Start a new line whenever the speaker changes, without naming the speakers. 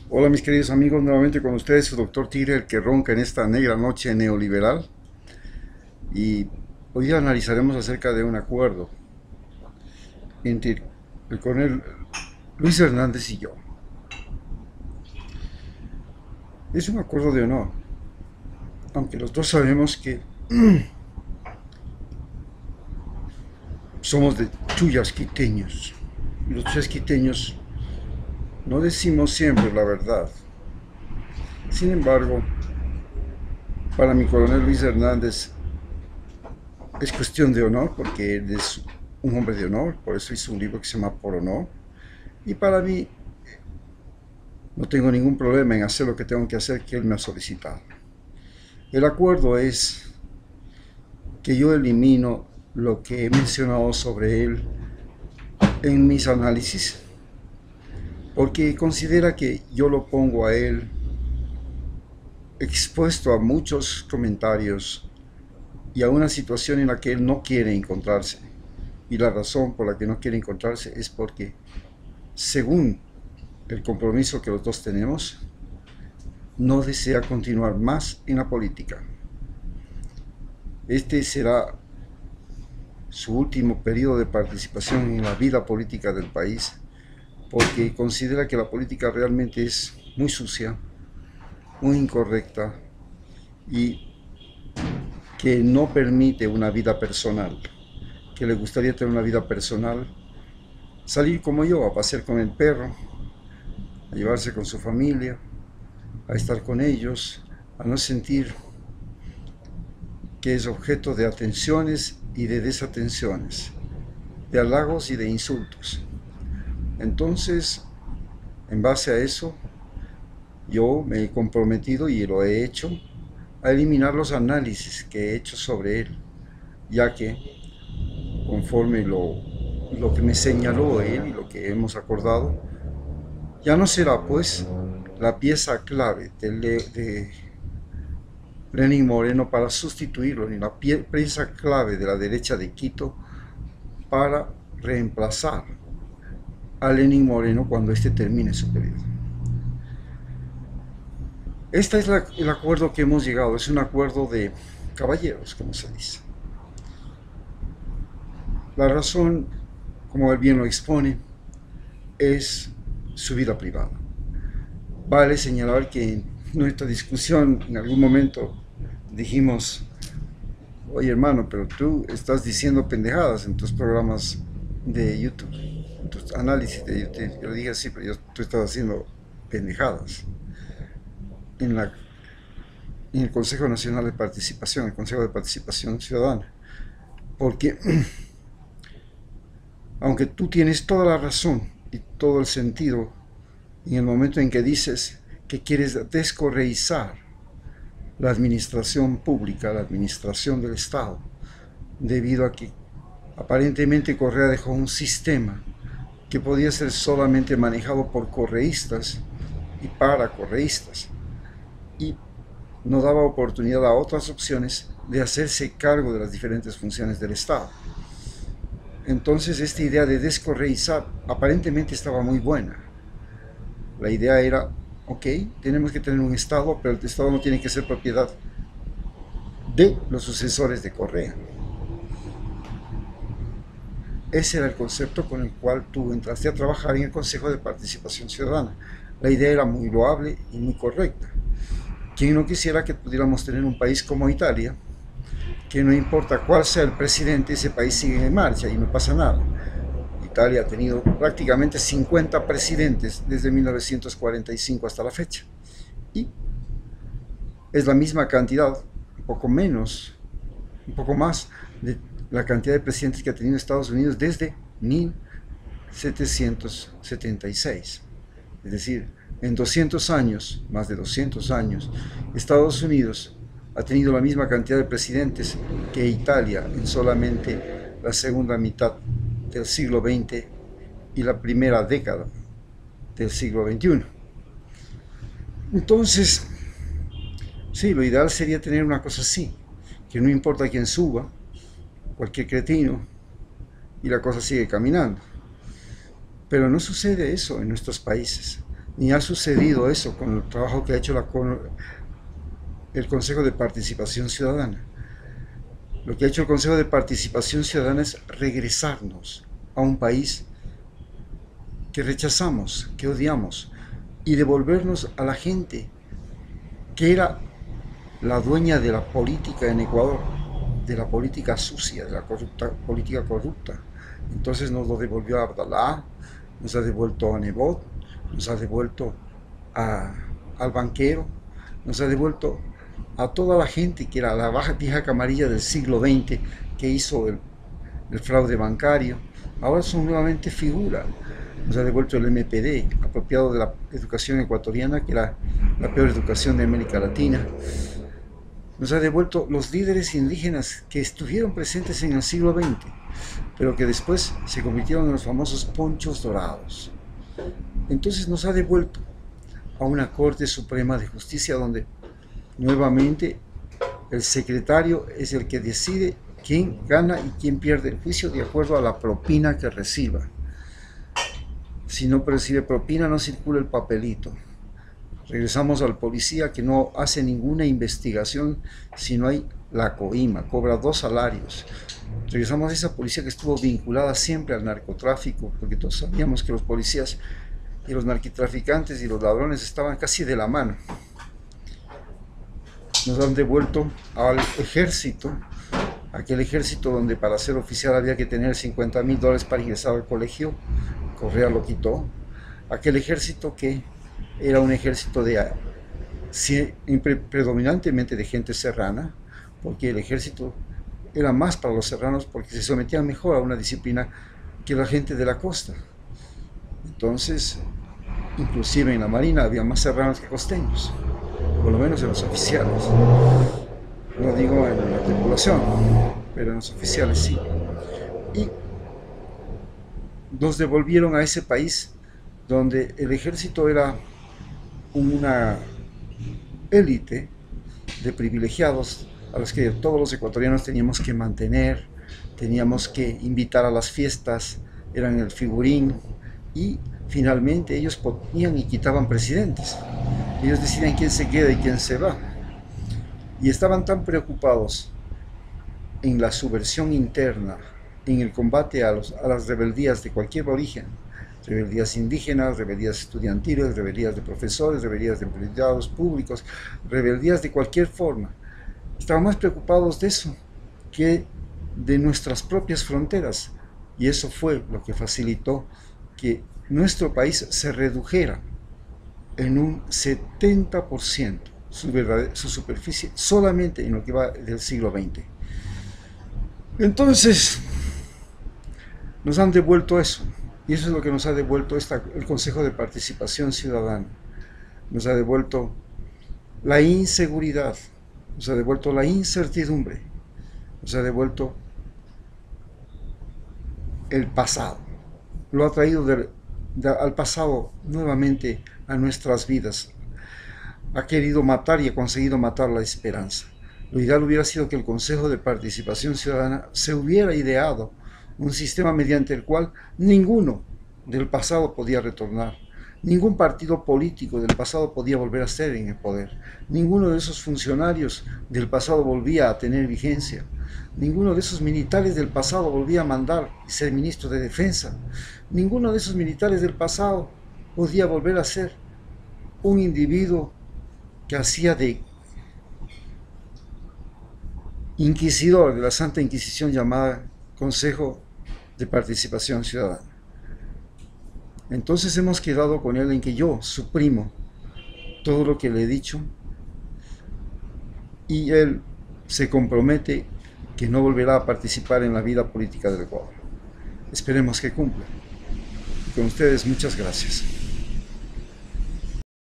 Hola mis queridos amigos, nuevamente con ustedes su doctor Tigre, el que ronca en esta negra noche neoliberal. Y hoy día analizaremos acerca de un acuerdo entre el coronel Luis Hernández y yo. Es un acuerdo de honor, aunque los dos sabemos que somos de chuyasquiteños. Y los chuyasquiteños no decimos siempre la verdad. Sin embargo, para mi coronel Luis Hernández es cuestión de honor porque él es un hombre de honor, por eso hizo un libro que se llama Por Honor. Y para mí no tengo ningún problema en hacer lo que tengo que hacer que él me ha solicitado. El acuerdo es que yo elimino lo que he mencionado sobre él en mis análisis, porque considera que yo lo pongo a él expuesto a muchos comentarios y a una situación en la que él no quiere encontrarse. Y la razón por la que no quiere encontrarse es porque, según el compromiso que los dos tenemos, no desea continuar más en la política. Este será su último periodo de participación en la vida política del país, porque considera que la política realmente es muy sucia, muy incorrecta y que no permite una vida personal, que le gustaría tener una vida personal, salir como yo, a pasear con el perro, a llevarse con su familia, a estar con ellos, a no sentir que es objeto de atenciones y de desatenciones, de halagos y de insultos. Entonces, en base a eso, yo me he comprometido y lo he hecho a eliminar los análisis que he hecho sobre él, ya que conforme lo que me señaló él y lo que hemos acordado, ya no será pues la pieza clave de Lenín Moreno para sustituirlo, ni la pieza clave de la derecha de Quito para reemplazar a Lenín Moreno cuando éste termine su periodo. Este es el acuerdo que hemos llegado, es un acuerdo de caballeros, como se dice. La razón, como él bien lo expone, es su vida privada. Vale señalar que en nuestra discusión en algún momento dijimos: oye hermano, pero tú estás diciendo pendejadas en tus programas de YouTube, en tus análisis de YouTube. Yo le dije: sí, pero tú estás haciendo pendejadas en, la, en el Consejo Nacional de Participación, el Consejo de Participación Ciudadana. Porque aunque tú tienes toda la razón y todo el sentido en el momento en que dices que quieres descorreizar la administración pública, la administración del Estado, debido a que aparentemente Correa dejó un sistema que podía ser solamente manejado por correístas y para correístas, y no daba oportunidad a otras opciones de hacerse cargo de las diferentes funciones del Estado. Entonces esta idea de descorreizar aparentemente estaba muy buena. La idea era: ok, tenemos que tener un Estado, pero el Estado no tiene que ser propiedad de los sucesores de Correa. Ese era el concepto con el cual tú entraste a trabajar en el Consejo de Participación Ciudadana. La idea era muy loable y muy correcta. ¿Quién no quisiera que pudiéramos tener un país como Italia, que no importa cuál sea el presidente, ese país sigue en marcha y no pasa nada? Italia ha tenido prácticamente 50 presidentes desde 1945 hasta la fecha. Y es la misma cantidad, un poco menos, un poco más de la cantidad de presidentes que ha tenido Estados Unidos desde 1776. Es decir, en 200 años, más de 200 años, Estados Unidos ha tenido la misma cantidad de presidentes que Italia en solamente la segunda mitad del siglo XX y la primera década del siglo XXI. Entonces, sí, lo ideal sería tener una cosa así, que no importa quién suba, cualquier cretino, y la cosa sigue caminando. Pero no sucede eso en nuestros países. ni ha sucedido eso con el trabajo que ha hecho el Consejo de Participación Ciudadana. Lo que ha hecho el Consejo de Participación Ciudadana es regresarnos a un país que rechazamos, que odiamos, y devolvernos a la gente que era la dueña de la política en Ecuador, de la política sucia, de la política corrupta. Entonces nos lo devolvió a Abdalá, nos ha devuelto a Nebot, nos ha devuelto al banquero, nos ha devuelto a toda la gente que era la vieja camarilla del siglo XX que hizo el fraude bancario. Ahora son nuevamente figuras. Nos ha devuelto el MPD, apropiado de la educación ecuatoriana, que era la peor educación de América Latina. Nos ha devuelto los líderes indígenas que estuvieron presentes en el siglo XX, pero que después se convirtieron en los famosos ponchos dorados. Entonces nos ha devuelto a una Corte Suprema de Justicia donde nuevamente el secretario es el que decide quién gana y quién pierde el juicio de acuerdo a la propina que reciba. Si no recibe propina, no circula el papelito. Regresamos al policía que no hace ninguna investigación si no hay la coima, cobra 2 salarios. Regresamos a esa policía que estuvo vinculada siempre al narcotráfico, porque todos sabíamos que los policías y los narcotraficantes y los ladrones estaban casi de la mano. Nos han devuelto al ejército, aquel ejército donde para ser oficial había que tener $50,000 para ingresar al colegio. Correa lo quitó. Aquel ejército que era un ejército predominantemente de gente serrana, porque el ejército era más para los serranos porque se sometían mejor a una disciplina que la gente de la costa. Entonces, inclusive en la marina había más serranos que costeños, por lo menos en los oficiales. No digo en la tripulación, pero en los oficiales sí. Y nos devolvieron a ese país donde el ejército era una élite de privilegiados a los que todos los ecuatorianos teníamos que mantener, teníamos que invitar a las fiestas, eran el figurín, y finalmente ellos ponían y quitaban presidentes. Ellos decidían quién se queda y quién se va. Y estaban tan preocupados en la subversión interna, en el combate a las rebeldías de cualquier origen, rebeldías indígenas, rebeldías estudiantiles, rebeldías de profesores, rebeldías de empleados públicos, rebeldías de cualquier forma. Estaban más preocupados de eso que de nuestras propias fronteras, y eso fue lo que facilitó que nuestro país se redujera en un 70% su superficie solamente en lo que va del siglo XX. Entonces nos han devuelto eso, y eso es lo que nos ha devuelto el Consejo de Participación Ciudadana. Nos ha devuelto la inseguridad, nos ha devuelto la incertidumbre, nos ha devuelto el pasado, lo ha traído al pasado nuevamente a nuestras vidas. Ha querido matar y ha conseguido matar la esperanza. Lo ideal hubiera sido que el Consejo de Participación Ciudadana se hubiera ideado un sistema mediante el cual ninguno del pasado podía retornar, ningún partido político del pasado podía volver a estar en el poder, ninguno de esos funcionarios del pasado volvía a tener vigencia, ninguno de esos militares del pasado volvía a mandar y ser ministro de defensa, ninguno de esos militares del pasado podía volver a ser un individuo que hacía de inquisidor de la Santa Inquisición llamada Consejo de Participación Ciudadana. Entonces hemos quedado con él en que yo suprimo todo lo que le he dicho y él se compromete que no volverá a participar en la vida política del Ecuador. Esperemos que cumpla. Y con ustedes, muchas gracias.